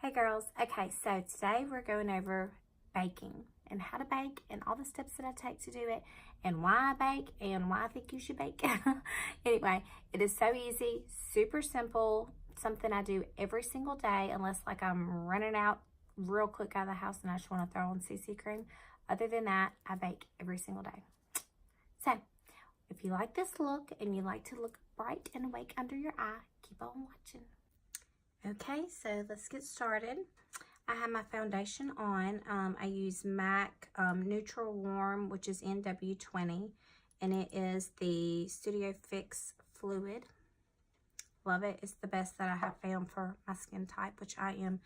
Hey girls, okay, so today we're going over baking and how to bake and all the steps that I take to do it and why I bake and why I think you should bake. Anyway, it is so easy, super simple, something I do every single day unless like I'm running out real quick out of the house and I just want to throw on CC cream. Other than that, I bake every single day. So, if you like this look and you like to look bright and awake under your eye, keep on watching. Okay, so let's get started. I have my foundation on. I use MAC Neutral Warm, which is NW20, and it is the Studio Fix Fluid. Love it. It's the best that I have found for my skin type, which I am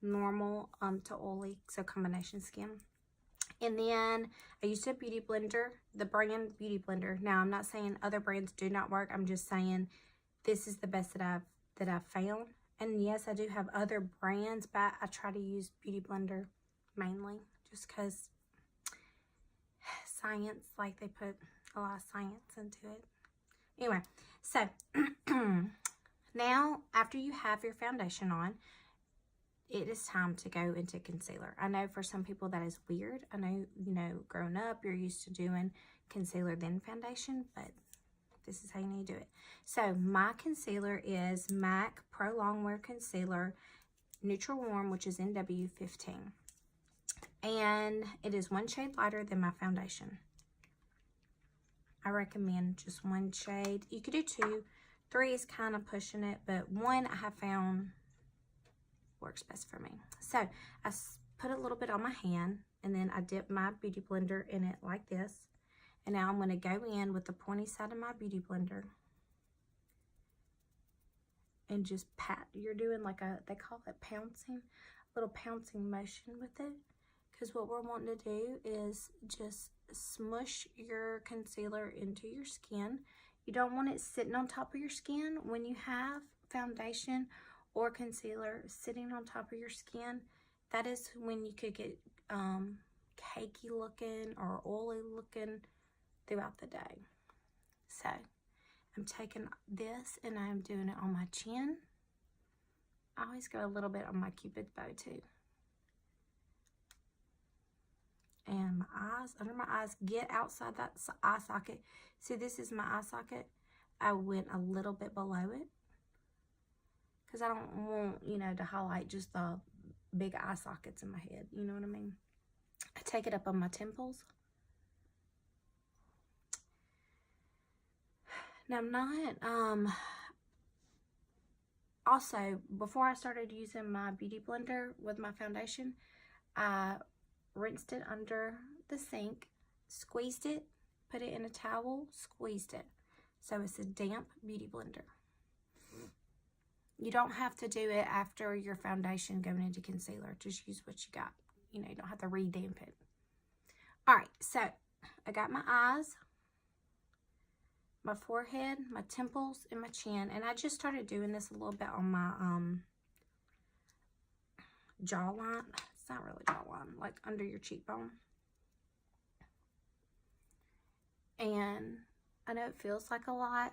normal to oily, so combination skin. And then I used a beauty blender, the brand Beauty Blender. Now, I'm not saying other brands do not work. I'm just saying this is the best that I've found. And yes, I do have other brands, but I try to use Beauty Blender mainly just because science, like they put a lot of science into it. Anyway, so now after you have your foundation on, it is time to go into concealer. I know for some people that is weird. I know, growing up, you're used to doing concealer then foundation, but this is how you need to do it. So my concealer is MAC Pro Longwear Concealer Neutral Warm, which is NW15. And it is one shade lighter than my foundation. I recommend just one shade. You could do 2. 3 is kind of pushing it, but 1 I have found works best for me. So I put a little bit on my hand, and then I dip my Beauty Blender in it like this. And now I'm going to go in with the pointy side of my Beauty Blender and just pat. You're doing like they call it pouncing, a little pouncing motion with it. Because what we're wanting to do is just smush your concealer into your skin. You don't want it sitting on top of your skin. When you have foundation or concealer sitting on top of your skin, that is when you could get cakey looking or oily looking throughout the day. So I'm taking this and I'm doing it on my chin. I always go a little bit on my Cupid's bow too. And my eyes, under my eyes, get outside that eye socket. See, this is my eye socket. I went a little bit below it because I don't want, to highlight just the big eye sockets in my head. You know what I mean? I take it up on my temples. Now, I'm not, also, before I started using my Beauty Blender with my foundation, I rinsed it under the sink, squeezed it, put it in a towel, squeezed it. So it's a damp Beauty Blender. You don't have to do it after your foundation going into concealer. Just use what you got. You don't have to re-damp it. All right, so I got my eyes, my forehead, my temples, and my chin. And I just started doing this a little bit on my jawline. It's not really jawline, like under your cheekbone. And I know it feels like a lot.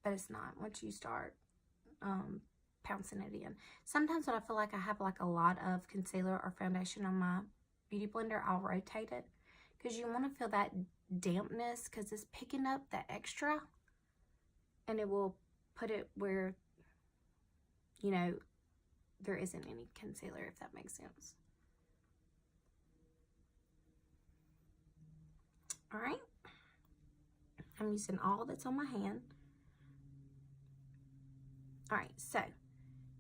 But it's not once you start pouncing it in. Sometimes when I feel like I have like a lot of concealer or foundation on my Beauty Blender, I'll rotate it because you want to feel that dampness because it's picking up the extra and it will put it where, there isn't any concealer, if that makes sense. All right. I'm using all that's on my hand. All right, so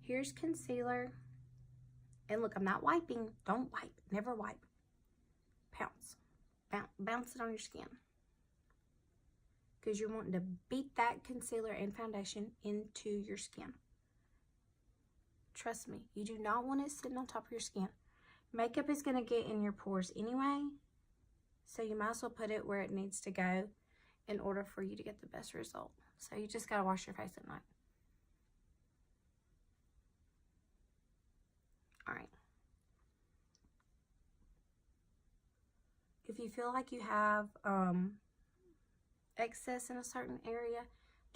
here's concealer. And look, I'm not wiping. Don't wipe. Never wipe. Pounce. Bounce it on your skin. Because you're wanting to beat that concealer and foundation into your skin. Trust me, you do not want it sitting on top of your skin. Makeup is going to get in your pores anyway. So you might as well put it where it needs to go in order for you to get the best result. So you just got to wash your face at night. All right. If you feel like you have excess in a certain area,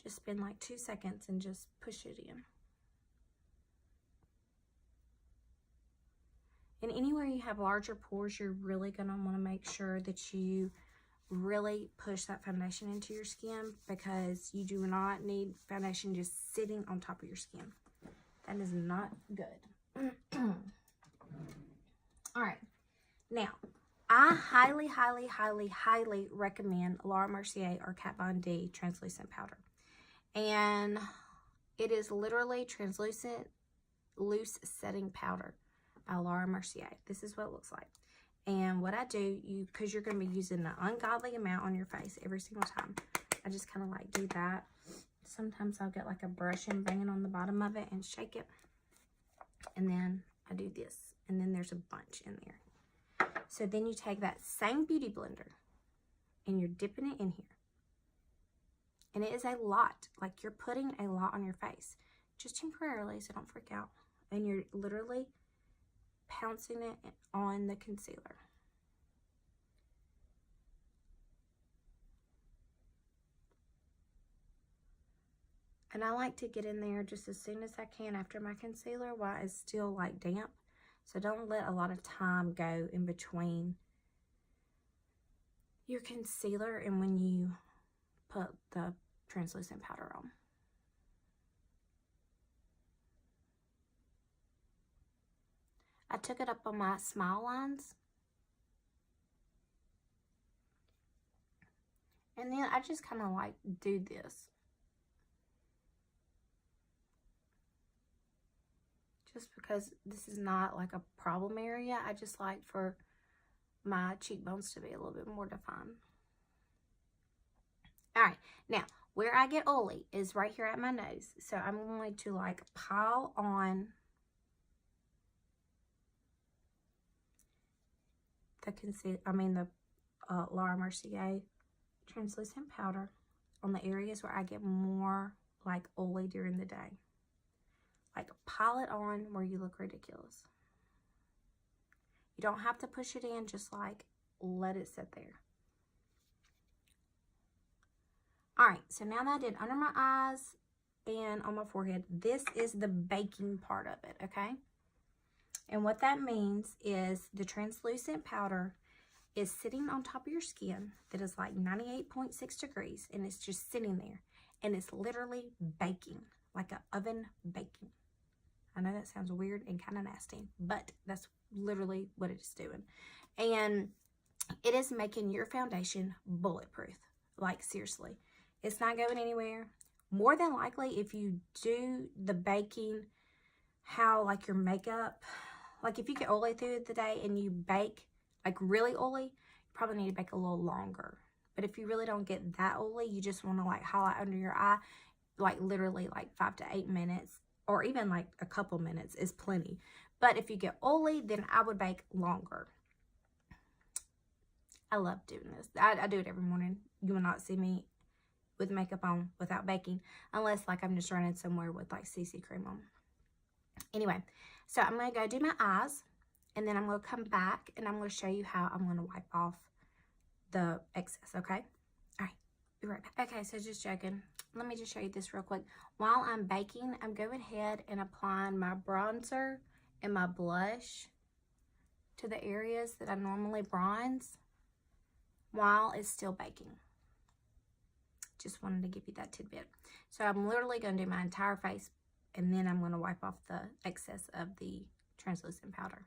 just spend like 2 seconds and just push it in. And anywhere you have larger pores, you're really going to want to make sure that you really push that foundation into your skin, because you do not need foundation just sitting on top of your skin. That is not good. All right. Now, I highly, highly, highly, highly recommend Laura Mercier or Kat Von D translucent powder. And it is literally translucent loose setting powder by Laura Mercier. This is what it looks like. And what I do, because you're going to be using an ungodly amount on your face every single time, I just kind of like do that. Sometimes I'll get like a brush and bang it on the bottom of it and shake it. And then I do this. And then there's a bunch in there. So then you take that same beauty blender and you're dipping it in here. And it is a lot. Like, you're putting a lot on your face. Just temporarily, so don't freak out. And you're literally pouncing it on the concealer. And I like to get in there just as soon as I can after my concealer while it's still like damp. So don't let a lot of time go in between your concealer and when you put the translucent powder on. I took it up on my smile lines. And then I just kind of like do this. Just because this is not like a problem area, I just like for my cheekbones to be a little bit more defined. All right, now where I get oily is right here at my nose. So I'm going to like pile on the Laura Mercier translucent powder on the areas where I get more like oily during the day. Like, pile it on where you look ridiculous. You don't have to push it in, just like let it sit there. All right, so now that I did under my eyes and on my forehead, this is the baking part of it, okay? And what that means is the translucent powder is sitting on top of your skin that is like 98.6 degrees, and it's just sitting there, and it's literally baking, like an oven baking. I know that sounds weird and kind of nasty, but that's literally what it is doing. And it is making your foundation bulletproof. Like, seriously. It's not going anywhere. More than likely, if you do the baking, how like your makeup, like if you get oily through the day and you bake like really oily, you probably need to bake a little longer. But if you really don't get that oily, you just want to like highlight under your eye, like literally like 5 to 8 minutes. Or even like a couple minutes is plenty. But if you get oily, then I would bake longer. I love doing this. I do it every morning. You will not see me with makeup on without baking. Unless like I'm just running somewhere with like CC cream on. Anyway, so I'm going to go do my eyes. And then I'm going to come back and I'm going to show you how I'm going to wipe off the excess, okay? All right, be right back. Okay, so just joking. Let me just show you this real quick. While I'm baking, I'm going ahead and applying my bronzer and my blush to the areas that I normally bronze while it's still baking. Just wanted to give you that tidbit. So I'm literally going to do my entire face, and then I'm going to wipe off the excess of the translucent powder.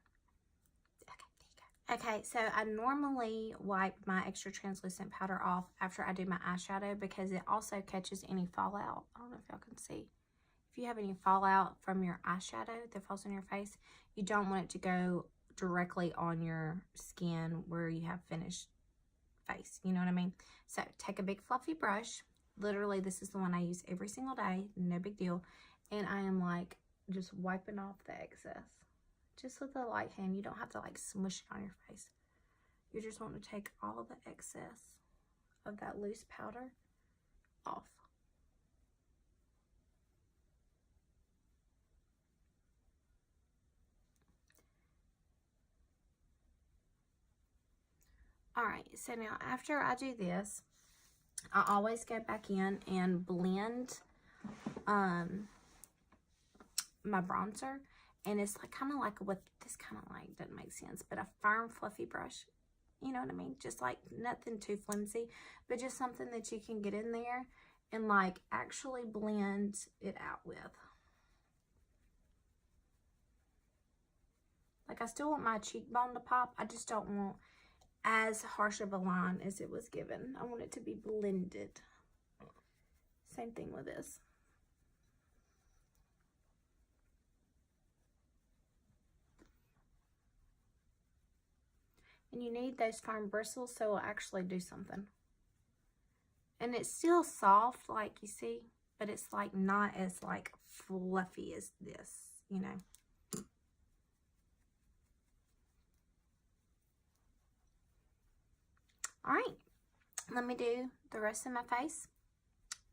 Okay, so I normally wipe my extra translucent powder off after I do my eyeshadow because it also catches any fallout. I don't know if y'all can see. If you have any fallout from your eyeshadow that falls on your face, you don't want it to go directly on your skin where you have finished face. You know what I mean? So take a big fluffy brush. Literally, this is the one I use every single day. No big deal. And I am like just wiping off the excess. Just with a light hand. You don't have to like smush it on your face. You just want to take all of the excess of that loose powder off. Alright, so now after I do this, I always go back in and blend my bronzer, and it's like kind of like with this kind of like, doesn't make sense, but a firm fluffy brush, you know what I mean, just like nothing too flimsy, but just something that you can get in there and like actually blend it out with. Like, I still want my cheekbone to pop. I just don't want as harsh of a line as it was given. I want it to be blended. Same thing with this. And you need those firm bristles so it'll actually do something. And it's still soft, like you see, but it's like not as like fluffy as this, you know. All right, let me do the rest of my face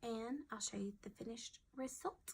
and I'll show you the finished result.